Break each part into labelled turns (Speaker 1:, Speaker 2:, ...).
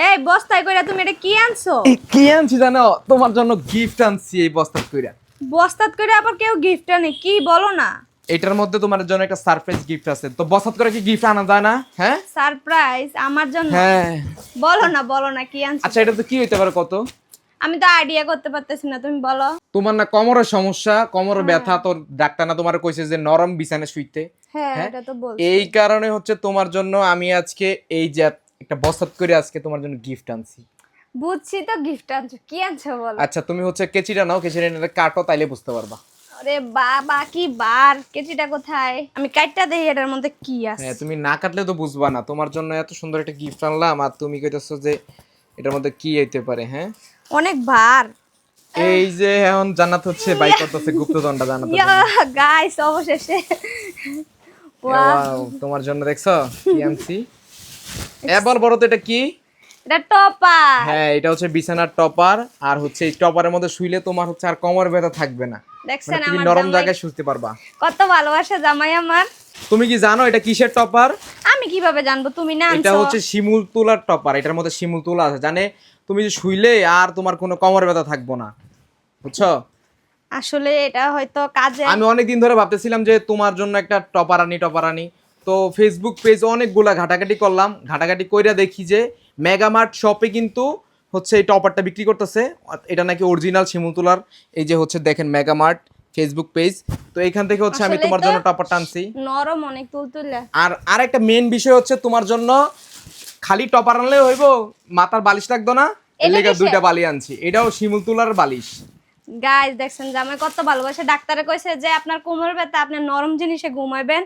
Speaker 1: এই বস্তায় কইরা তুমি এটা কি আনছো?
Speaker 2: এই কি আনছি জানো? তোমার জন্য গিফট আনছি এই বস্তা কইরা।
Speaker 1: বস্তাত করে আবার কেউ গিফট আনে কি বলো না?
Speaker 2: এটার মধ্যে তোমার জন্য একটা সারপ্রাইজ গিফট আছে। তো বস্তা করে কি গিফট আনা যায় না? হ্যাঁ
Speaker 1: সারপ্রাইজ আমার জন্য?
Speaker 2: হ্যাঁ।
Speaker 1: বলো না কি আনছো?
Speaker 2: আচ্ছা এটা তো কি হইতে পারে কত?
Speaker 1: আমি তো আইডিয়া করতে পারতেছি না, তুমি বলো।
Speaker 2: তোমার না কোমরের সমস্যা, কোমরের ব্যথা, তোর ডাক্তার না তোমার কইছে যে নরম বিছানায় শুইতে।
Speaker 1: হ্যাঁ
Speaker 2: হ্যাঁ?
Speaker 1: এটা তো বলছি।
Speaker 2: এই কারণে হচ্ছে তোমার জন্য আমি আজকে এই যে একটা বস্তা করে আজকে তোমার জন্য গিফট আনছি।
Speaker 1: বুঝছি তো গিফট আনছো, কি আনছো বলো।
Speaker 2: আচ্ছা তুমি হচ্ছে কেচিটা নাও, কেচিটা নিয়ে কাটো, তাইলে বুঝতে পারবা।
Speaker 1: আরে বাবা কি বার, কেচিটা কোথায়? আমি কাটটা দেই এটার মধ্যে কি আছে।
Speaker 2: হ্যাঁ তুমি না কাটলে তো বুঝবা না। তোমার জন্য এত সুন্দর একটা গিফট আনলাম আর তুমি কইতেছো যে এটার মধ্যে কি হইতে পারে? হ্যাঁ
Speaker 1: অনেক ভার।
Speaker 2: এই যে এখন জান্নাত হচ্ছে বাই করতেছে গুপ্তধনটা জান্নাত।
Speaker 1: গাইস অবশেষে
Speaker 2: ওয়াও তোমার জন্য দেখছো কি আনছি? এবার বড় তো এটা কি?
Speaker 1: এটা টপার।
Speaker 2: হ্যাঁ এটা হচ্ছে বিছানার টপার। আর হচ্ছে এই টপারের মধ্যে শুইলে তোমার হচ্ছে আর কোমর ব্যথা থাকবে না।
Speaker 1: দেখছেন
Speaker 2: মানে তুমি
Speaker 1: আমার
Speaker 2: নরম
Speaker 1: জামাই
Speaker 2: জায়গায় শুতে পারবা।
Speaker 1: কত ভালোবাসে জামাই আমার।
Speaker 2: তুমি কি জানো এটা কিসের টপার?
Speaker 1: আমি কিভাবে জানবো, তুমি না
Speaker 2: এটা
Speaker 1: আনছো?
Speaker 2: হচ্ছে শিমুল তুলার টপার। এটার মধ্যে শিমুল তুলা আছে, জানে তুমি যে শুইলে আর তোমার কোনো কোমর ব্যথা থাকবে না, বুঝছো?
Speaker 1: আসলে এটা হয়তো কাজে।
Speaker 2: আমি অনেকদিন ধরে ভাবতেছিলাম যে তোমার জন্য একটা টপার আনি। তো ফেসবুক পেজে অনেকগুলা ঘাটাঘাটি করলাম, ঘাটাঘাটি কইরা দেখি যে মেগামার্ট শপে কিন্তু হচ্ছে এই টপারটা বিক্রি করতেছে। এটা নাকি অরিজিনাল শিমুল তুলার। এই যে হচ্ছে দেখেন মেগামার্ট ফেসবুক পেজ। তো এইখান থেকে হচ্ছে আমি
Speaker 1: আসলেই
Speaker 2: তোমার
Speaker 1: তো
Speaker 2: জন্য টপারটা আনছি।
Speaker 1: নরম অনেক তুলতুলে।
Speaker 2: আর আরেকটা মেন বিষয় হচ্ছে তোমার জন্য খালি টপার আনলে হইব, মাথার বালিশ লাগতো না, এর
Speaker 1: এটা
Speaker 2: লেগে
Speaker 1: কিসের?
Speaker 2: দুইটা বালি আনছি। এটাও শিমুল তুলার বালিশ।
Speaker 1: গাইস দেখছেন জামাই কত ভালোবাসে। ডাক্তারে কইছে যে আপনার কোমর ব্যথা, আপনি নরম জিনিসে ঘুমাইবেন।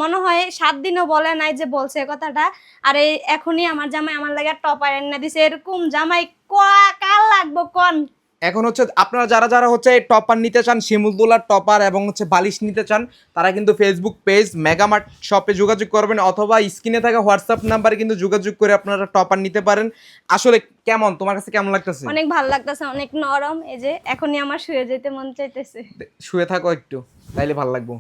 Speaker 1: মনে হয় 7 দিনও বলে নাই যে বলছে এই কথাটা। আর এই এখনই আমার জামাই আমার লাগে টপার এনে দিছে। এরকম জামাই কার লাগবো কোন?
Speaker 2: এখন হচ্ছে আপনারা যারা যারা হচ্ছে টপার নিতে চান, শিমুল তুলার টপার এবং হচ্ছে বালিশ নিতে চান, তারা কিন্তু ফেসবুক পেজ মেগামার্ট শপে যোগাযোগ করবেন অথবা স্ক্রিনে থাকা হোয়াটসঅ্যাপ নাম্বারে কিন্তু যোগাযোগ করে আপনারা টপার নিতে পারেন। আসলে কেমন তোমার কাছে কেমন লাগতেছে?
Speaker 1: অনেক ভালো লাগতেছে, অনেক নরম। এই যে এখনই আমার শুয়ে যেতে মন চাইতেছে।
Speaker 2: শুয়ে থাকো একটু, তাইলে ভালো লাগবো।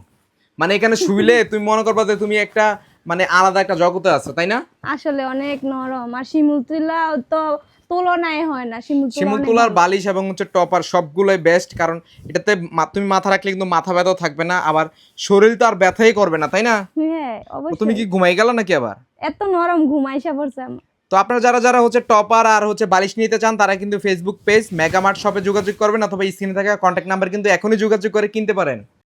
Speaker 2: মানে এখানে শুইলে তুমি মনে করবা যে তুমি একটা মানে আলাদা একটা জগতে আছো, তাই না?
Speaker 1: আসলে অনেক নরম। আর শিমুল তুলা তো তুলনায় হয় না।
Speaker 2: শিমুল তুলার বালিশ এবং হচ্ছে টপার সবগুলোই বেস্ট, কারণ এটাতে তুমি মাথা রাখলে কিন্তু মাথা ব্যথাও থাকবে না, আবার শরীর তো আর ব্যথাই করবে না, তাই না?
Speaker 1: হ্যাঁ
Speaker 2: তো তুমি কি
Speaker 1: অবশ্যই।
Speaker 2: ঘুমাই গেল নাকি আবার?
Speaker 1: এত নরম ঘুমাইসা পড়ছে আমার।
Speaker 2: তো আপনারা যারা যারা হচ্ছে টপার আর হচ্ছে বালিশ নিতে চান, তারা কিন্তু ফেসবুক পেজ মেগামার্ট শপে যোগাযোগ করবেন অথবা স্ক্রিনে থাকা কন্ট্যাক্ট নাম্বার কিন্তু এখনই যোগাযোগ করে কিনতে পারেন।